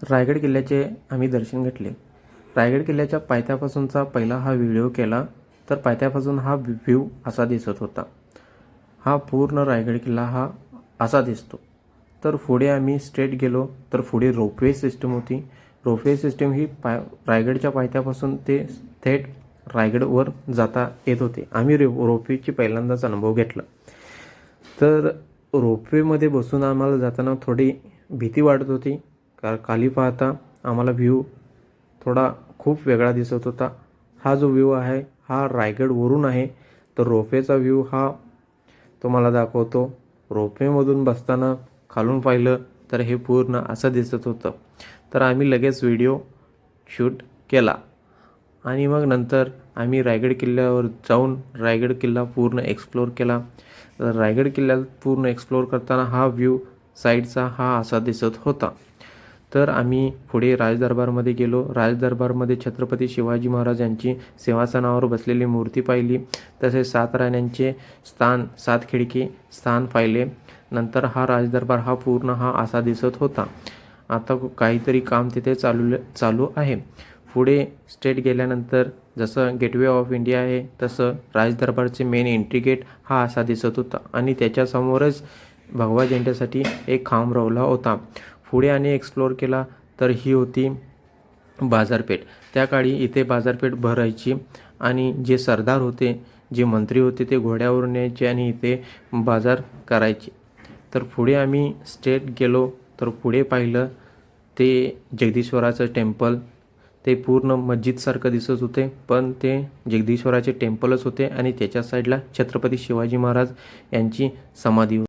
रायगड किल्ल्याचे आम्ही दर्शन घेतले. रायगड किल्ल्याच्या पायथ्यापासूनचा पहिला हा व्हिडिओ केला तर पायथ्यापासून हा व्ह्यू असा दिसत होता. हा पूर्ण रायगड किल्ला हा असा दिसतो. तर पुढे आम्ही स्ट्रेट गेलो तर पुढे रोपवे सिस्टम होती. रोपवे सिस्टम ही रायगडच्या पायथ्यापासून ते थेट रायगडवर जाता येत होते. आम्ही रोपवेची पहिल्यांदाच अनुभव घेतला. तर रोपवेमध्ये बसून आम्हाला जाताना थोडी भीती वाटत होती, कारण खाली पाहता आम्हाला व्ह्यू थोडा खूप वेगळा दिसत होता. हा जो व्ह्यू आहे हा रायगडवरून आहे, तर रोपवेचा व्ह्यू हा तुम्हाला दाखवतो. रोपवेमधून बसताना खालून पाहिलं तर हे पूर्ण असं दिसत होतं. तर आम्ही लगेच व्हिडिओ शूट केला आणि मग नंतर आम्ही रायगड किल्ल्यावर जाऊन रायगड किल्ला पूर्ण एक्सप्लोर केला. रायगड किल्ल्यात पूर्ण एक्सप्लोर करताना हा व्ह्यू साईडचा हा असा दिसत होता. तर आम्ही पुढे राजदरबारमध्ये गेलो. राजदरबारमध्ये छत्रपती शिवाजी महाराज यांची सिंहासनावर बसलेली मूर्ती पाहिली. तसेच 7 राण्यांचे स्थान, 7 खिडकी स्थान पाहिले. नंतर हा राजदरबार हा पूर्ण हा असा दिसत होता. आता काहीतरी काम तिथे चालू आहे. पुढे स्ट्रेट गेल्यानंतर जसं गेटवे ऑफ इंडिया आहे तसं राजदरबारचे मेन एंट्री गेट हा असा दिसत होता आणि त्याच्यासमोरच भगवा झेंड्यासाठी एक खांब रोवला होता. पुढे आणि एक्सप्लोर केला तर ही होती बाजारपेठ. त्या काळी इथे बाजारपेठ भरायची आणि जे सरदार होते, जे मंत्री होते ते घोड्यावरून यायचे आणि इथे बाजार करायचे. तर पुढे आम्ही स्ट्रेट गेलो तर पुढे पाहिलं ते जगदीश्वराचं टेम्पल. ते पूर्ण मस्जिदसारखं दिसत होते, पण ते जगदीश्वराचे टेम्पलच होते आणि त्याच्या साईडला छत्रपती शिवाजी महाराज यांची समाधी होती.